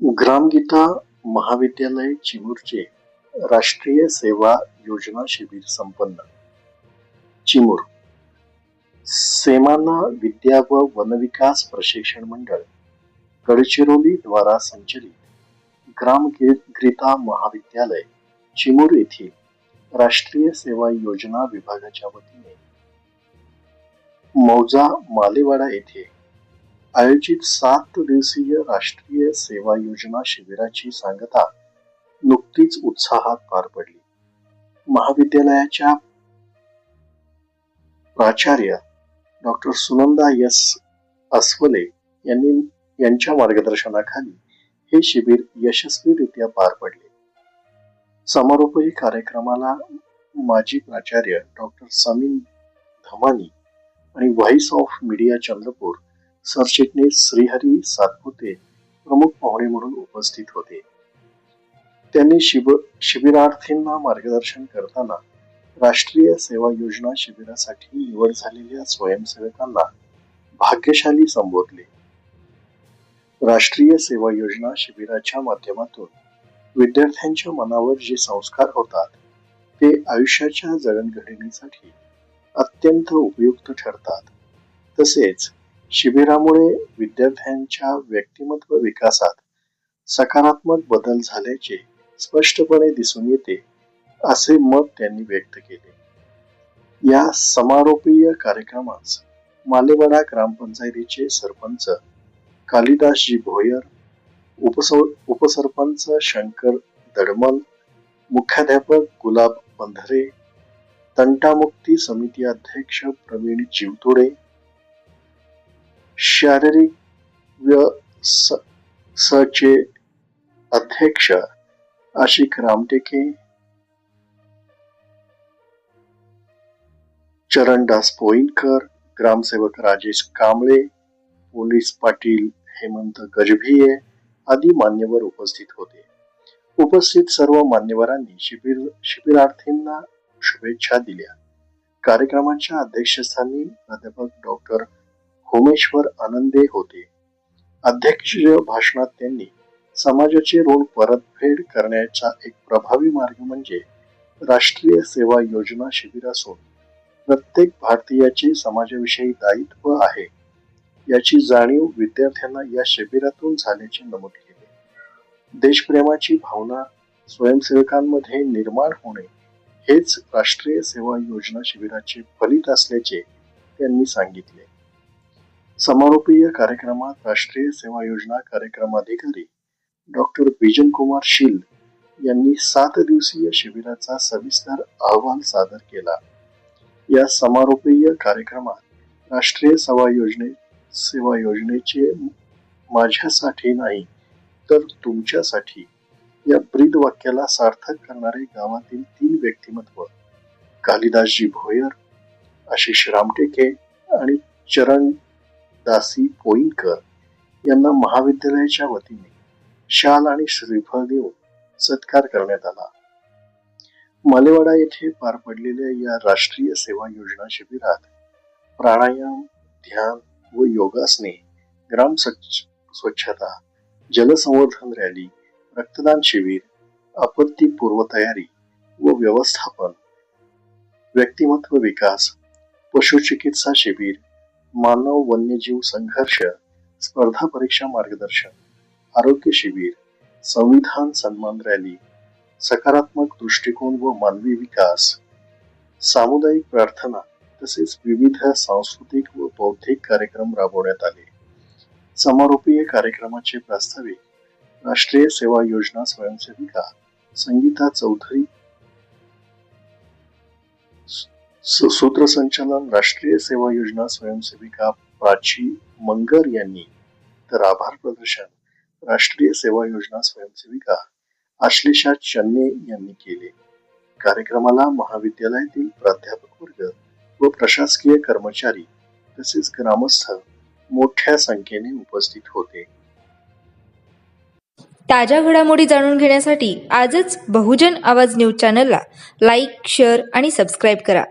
ग्रामगीता महाविद्यालय चिमूरचे राष्ट्रीय सेवा योजना शिबिर संपन्न. चिमूर सेमाना विद्या व वनविकास प्रशिक्षण मंडळ गडचिरोली द्वारा संचलित ग्रामगीता महाविद्यालय चिमूर येथील राष्ट्रीय सेवा योजना विभागाच्या वतीने मौजा मालेवाडा येथे आयोजित 7 दिवसीय राष्ट्रीय सेवा योजना शिबिराची सांगता नुकतीच उत्साहात पार पडली. महाविद्यालयाच्या प्राचार्य डॉक्टर सुनंदा एस अस्वले यांच्या मार्गदर्शनाखाली हे शिबिर यशस्वीरित्या पार पडले. समारोपीय कार्यक्रमाला माजी प्राचार्य डॉक्टर समीन धमानी आणि व्हॉइस ऑफ मीडिया चंद्रपूर सरचिटणीस श्रीहरी सातपुते प्रमुख पाहुणे म्हणून उपस्थित होते. त्यांनी शिबिरार्थींना मार्गदर्शन करताना राष्ट्रीय सेवा योजना शिबिरासाठी निवड झालेल्या स्वयंसेवकांना भाग्यशाली संबोधले. राष्ट्रीय सेवा योजना शिबिराच्या माध्यमातून विद्यार्थ्यांच्या मनावर जे संस्कार होतात ते आयुष्याच्या जडणघडणीसाठी अत्यंत उपयुक्त ठरतात. तसेच शिबिरामुळे विद्यार्थ्यांच्या व्यक्तिमत्व विकासात सकारात्मक बदल झाल्याचे स्पष्टपणे दिसून येते, असे मत त्यांनी व्यक्त केले. या समारोपीय कार्यक्रमास मालेवाडा ग्रामपंचायतीचे सरपंच कालिदासजी भोयर, उपसरपंच शंकर दडमल, मुख्याध्यापक गुलाब बंधरे, तंटामुक्ती समिती अध्यक्ष प्रवीण चिवतोडे, शारीरिक चे अध्यक्ष आशिक रामटेके, चरणदास पोईनकर, ग्रामसेवक राजेश कांबळे, पोलीस पाटील हेमंत गजभिये आदी मान्यवर उपस्थित होते. उपस्थित सर्व मान्यवरांनी शिबिरार्थींना शुभेच्छा दिल्या. कार्यक्रमाच्या अध्यक्षस्थानी प्राध्यापक डॉक्टर होमेश्वर आनंदे होते. अध्यक्ष भाषणात त्यांनी समाजाचे ऋण परतफेड करण्याचा एक प्रभावी मार्ग म्हणजे राष्ट्रीय सेवा योजना शिबिर असून प्रत्येक भारतीयाचे समाजाविषयी दायित्व आहे याची जाणीव विद्यार्थ्यांना या शिबिरातून झाल्याचे नमूद केले. देशप्रेमाची भावना स्वयंसेवकांमध्ये निर्माण होणे हेच राष्ट्रीय सेवा योजना शिबिराचे फलित असल्याचे त्यांनी सांगितले. समारोपीय कार्यक्रमात राष्ट्रीय सेवा योजना कार्यक्रमाधिकारी डॉक्टर बिजन कुमार शील यांनी 7 दिवसीय शिबिराचा सविस्तर अहवाल सादर केला. या समारोपीय कार्यक्रमात राष्ट्रीय सेवा योजनेचे माझ्यासाठी नाही तर तुमच्यासाठी या ब्रीद वाक्याला सार्थक करणारे गावातील 3 व्यक्तिमत्व कालिदासजी भोयर, आशिष रामटेके आणि चरणदासी पोईनकर यांना महाविद्यालयाच्या वतीने शाल आणि श्रीफळ देऊन सत्कार करण्यात आला. मालेवाडा येथे पार पडलेल्या या राष्ट्रीय सेवा योजना शिबिरात प्राणायाम, ध्यान व योगासने, ग्राम स्वच्छता, जलसंवर्धन रॅली, रक्तदान शिबिर, आपत्ती पूर्वतयारी व व्यवस्थापन, व्यक्तिमत्व विकास, पशुचिकित्सा शिबिर, मानव वन्यजीव संघर्ष, स्पर्धा परीक्षा मार्गदर्शन, आरोग्य शिबिर, संविधान सन्मान रॅली, सकारात्मक दृष्टिकोन व मानवी विकास, सामुदायिक प्रार्थना तसेच विविध सांस्कृतिक व बौद्धिक कार्यक्रम राबवण्यात आले. समारोपीय कार्यक्रमाचे प्रास्ताविक राष्ट्रीय सेवा योजना स्वयंसेविका संगीता चौधरी, सूत्रसंचालन राष्ट्रीय सेवा योजना स्वयंसेविका प्राची मंगर यांनी, तर आभार प्रदर्शन राष्ट्रीय सेवा योजना स्वयंसेविका आश्लेषा चन्ने यांनी केले. कार्यक्रमाला महाविद्यालयातील प्राध्यापक वर्ग व प्रशासकीय कर्मचारी तसेच ग्रामस्थ मोठ्या संख्येने उपस्थित होते. ताज्या घडामोडी जाणून घेण्यासाठी आजच बहुजन आवाज न्यूज चॅनलला लाईक, शेअर आणि सबस्क्राईब करा.